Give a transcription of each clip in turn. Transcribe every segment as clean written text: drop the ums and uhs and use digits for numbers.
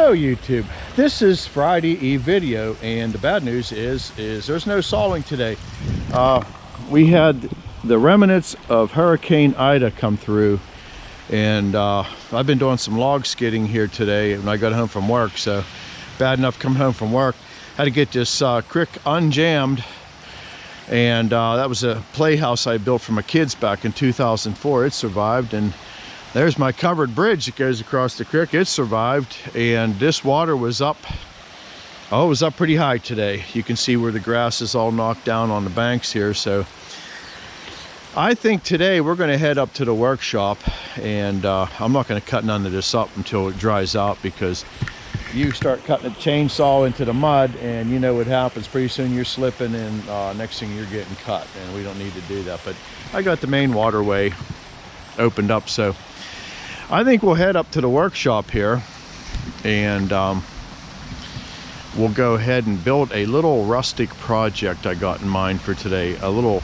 Hello YouTube, this is Friday Eve video, and the bad news is there's no sawing today. We had the remnants of Hurricane Ida come through, and I've been doing some log skidding here today when I got home from work. So bad enough coming home from work, had to get this creek unjammed, and that was a playhouse I built for my kids back in 2004. It survived, and there's my covered bridge that goes across the creek. It survived, and this water was up. Oh, it was up pretty high today. You can see where the grass is all knocked down on the banks here. So I think today we're going to head up to the workshop, and I'm not going to cut none of this up until it dries out, because you start cutting a chainsaw into the mud and you know what happens. Pretty soon you're slipping, and next thing you're getting cut, and we don't need to do that. But I got the main waterway opened up, so I think we'll head up to the workshop here, and we'll go ahead and build a little rustic project I got in mind for today. A little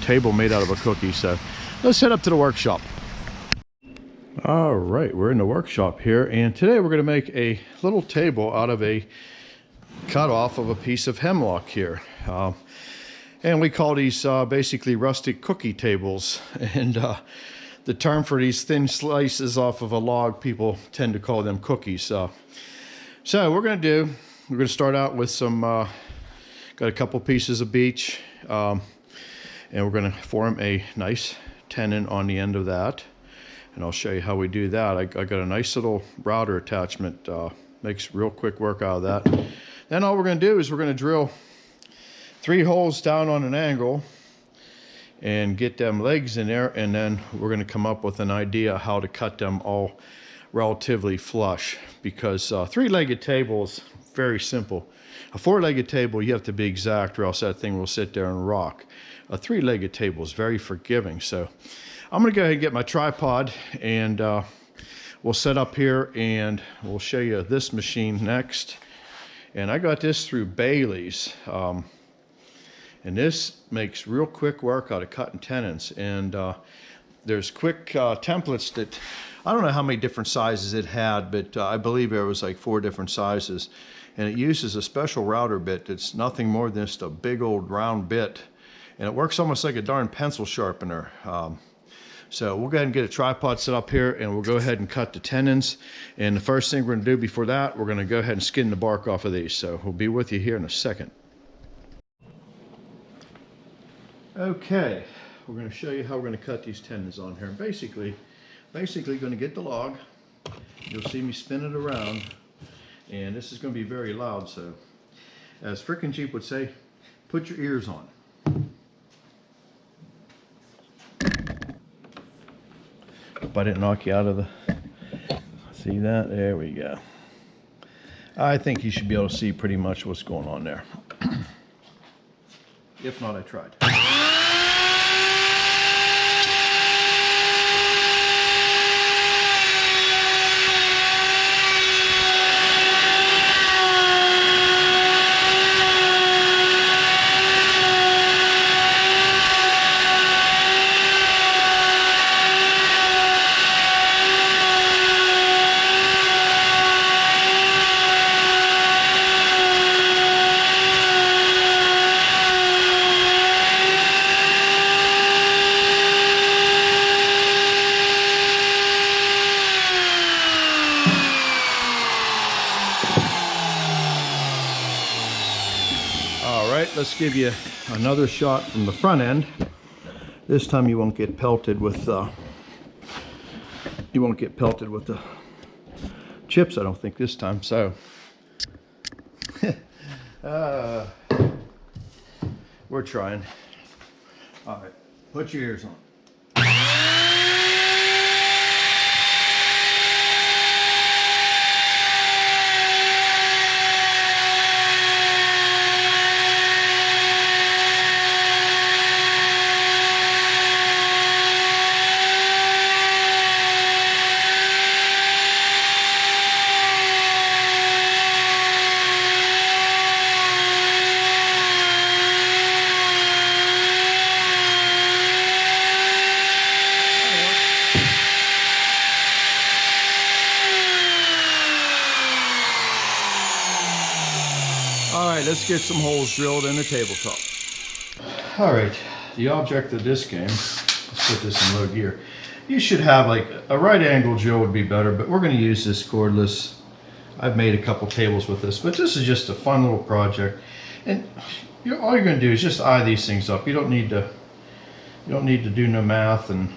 table made out of a cookie. So let's head up to the workshop. All right, we're in the workshop here, and today we're going to make a little table out of a cut off of a piece of hemlock here. And we call these basically rustic cookie tables. And the term for these thin slices off of a log, people tend to call them cookies. So we're going to start out with some, got a couple pieces of beech, and we're going to form a nice tenon on the end of that. And I'll show you how we do that. I got a nice little router attachment, makes real quick work out of that. Then all we're going to do is we're going to drill 3 holes down on an angle and get them legs in there, and then we're going to come up with an idea how to cut them all relatively flush, because 3-legged table is very simple. A 4-legged table, you have to be exact, or else that thing will sit there and rock. A 3-legged table is very forgiving. So I'm going to go ahead and get my tripod, and we'll set up here, and we'll show you this machine next. And I got this through Bailey's. And this makes real quick work out of cutting tenons. And there's quick templates that, I don't know how many different sizes it had, but I believe there was like 4 different sizes. And it uses a special router bit that's nothing more than just a big old round bit. And it works almost like a darn pencil sharpener. So we'll go ahead and get a tripod set up here, and we'll go ahead and cut the tenons. And the first thing we're going to do before that, we're going to go ahead and skin the bark off of these. So we'll be with you here in a second. Okay, we're going to show you how we're going to cut these tendons on here. And basically going to get the log. You'll see me spin it around, and this is going to be very loud. So as frickin' Jeep would say, put your ears on. Hope I didn't knock you out of the, see that? There we go. I think you should be able to see pretty much what's going on there. If not, I tried. Let's give you another shot from the front end. This time you won't get pelted with the chips, I don't think, this time. So we're trying. All right, put your ears on. let's get some holes drilled in the tabletop. All right, the object of this game, let's put this in low gear. You should have like a right angle drill would be better, but we're going to use this cordless. I've made a couple tables with this, but this is just a fun little project. And all you're going to do is just eye these things up. You don't need to do no math and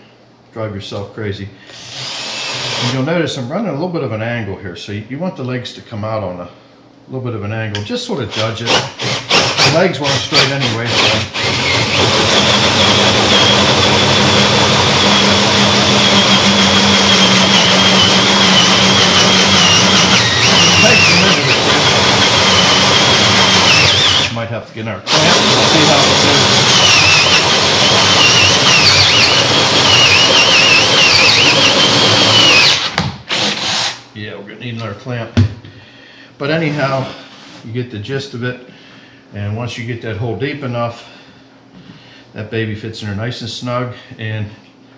drive yourself crazy. And you'll notice I'm running a little bit of an angle here, so you want the legs to come out on a little bit of an angle. Just sort of judge it. The legs weren't straight anyway, so. Might have to get our clamp and see how it goes. Yeah, we're gonna need another clamp. But anyhow, you get the gist of it, and once you get that hole deep enough, that baby fits in there nice and snug, and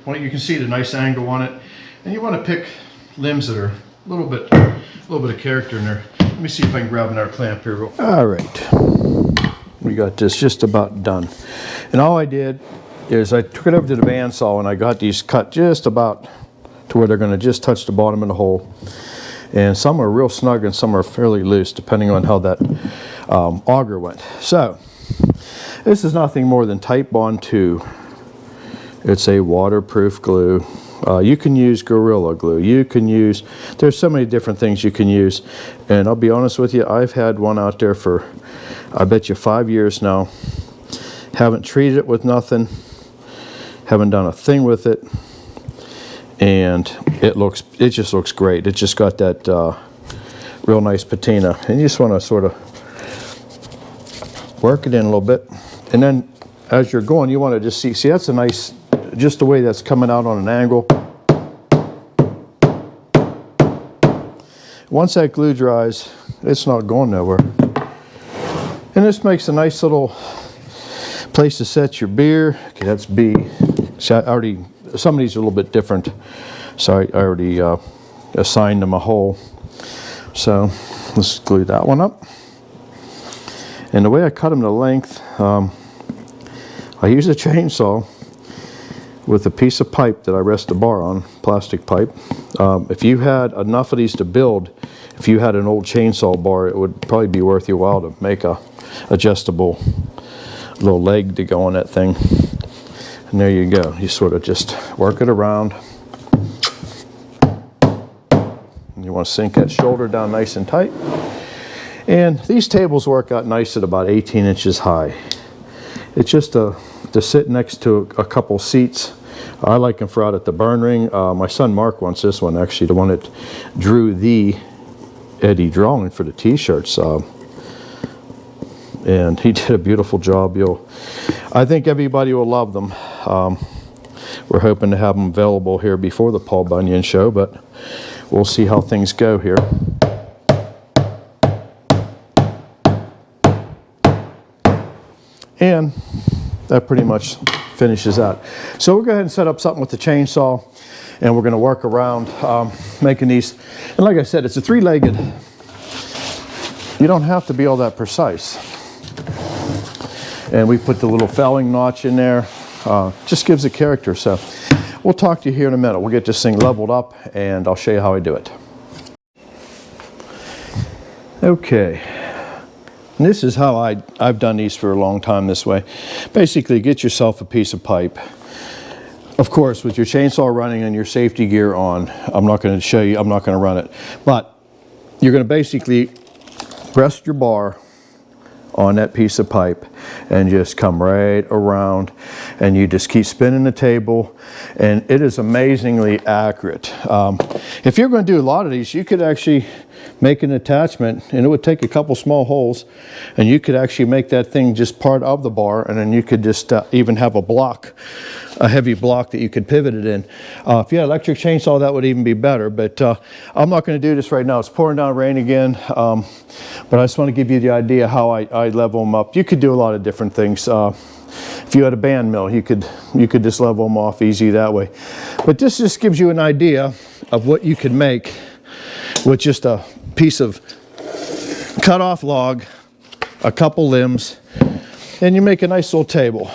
you can see the nice angle on it. And you want to pick limbs that are a little bit of character in there. Let me see if I can grab another clamp here. All right, we got this just about done, and all I did is I took it over to the bandsaw and I got these cut just about to where they're going to just touch the bottom of the hole. And some are real snug and some are fairly loose depending on how that auger went. So this is nothing more than Type Bond 2. It's a waterproof glue. You can use Gorilla Glue. There's so many different things you can use. And I'll be honest with you, I've had one out there for, I bet you 5 years now. Haven't treated it with nothing. Haven't done a thing with it. And it just looks great. It just got that real nice patina. And you just want to sort of work it in a little bit. And then as you're going, you want to just see that's a nice, just the way that's coming out on an angle. Once that glue dries, it's not going nowhere. And this makes a nice little place to set your beer. Okay, that's B. See, some of these are a little bit different, so I already assigned them a hole. So let's glue that one up. And the way I cut them to length, I use a chainsaw with a piece of pipe that I rest the bar on, plastic pipe. If you had enough of these to build, if you had an old chainsaw bar, it would probably be worth your while to make a adjustable little leg to go on that thing. And there you go. You sort of just work it around. And you want to sink that shoulder down nice and tight. And these tables work out nice at about 18 inches high. It's just to sit next to a couple seats. I like them for out at the burn ring. My son Mark wants this one, actually, the one that drew the Eddie drawing for the t-shirts. And he did a beautiful job. I think everybody will love them. We're hoping to have them available here before the Paul Bunyan show, but we'll see how things go here. And that pretty much finishes that. So we'll go ahead and set up something with the chainsaw, and we're going to work around making these. And like I said, it's a three-legged. You don't have to be all that precise. And we put the little felling notch in there. Just gives a character. So we'll talk to you here in a minute. We'll get this thing leveled up, and I'll show you how I do it. Okay. And this is how I've done these for a long time this way. Basically, get yourself a piece of pipe. Of course, with your chainsaw running and your safety gear on, I'm not going to show you, I'm not going to run it. But you're going to basically rest your bar on that piece of pipe and just come right around, and you just keep spinning the table, and it is amazingly accurate. If you're going to do a lot of these, you could actually make an attachment, and it would take a couple small holes, and you could actually make that thing just part of the bar, and then you could just even have a block, a heavy block that you could pivot it in. If you had an electric chainsaw, that would even be better, but I'm not going to do this right now. It's pouring down rain again, but I just want to give you the idea how I level them up. You could do a lot of different things. If you had a band mill, you could just level them off easy that way. But this just gives you an idea of what you could make with just a piece of cut off log a couple limbs, and you make a nice little table.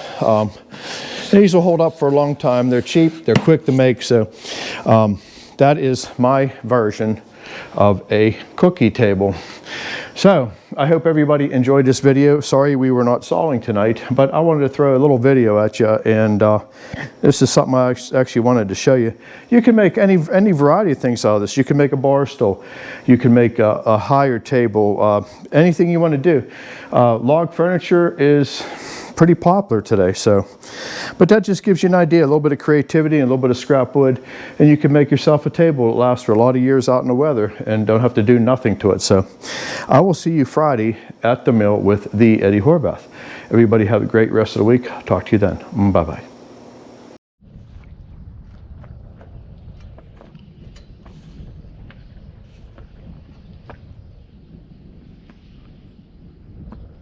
These will hold up for a long time. They're cheap, they're quick to make, so that is my version of a cookie table. So I hope everybody enjoyed this video. Sorry we were not sawing tonight, but I wanted to throw a little video at you, and this is something I actually wanted to show you. You can make any variety of things out of this. You can make a bar stool, you can make a higher table, anything you want to do. Log furniture is pretty popular today, so, but that just gives you an idea, a little bit of creativity and a little bit of scrap wood, and you can make yourself a table that lasts for a lot of years out in the weather and don't have to do nothing to it. So I will see you Friday at the mill with the Eddie Horvath. Everybody have a great rest of the week. Talk to you then. Bye-bye.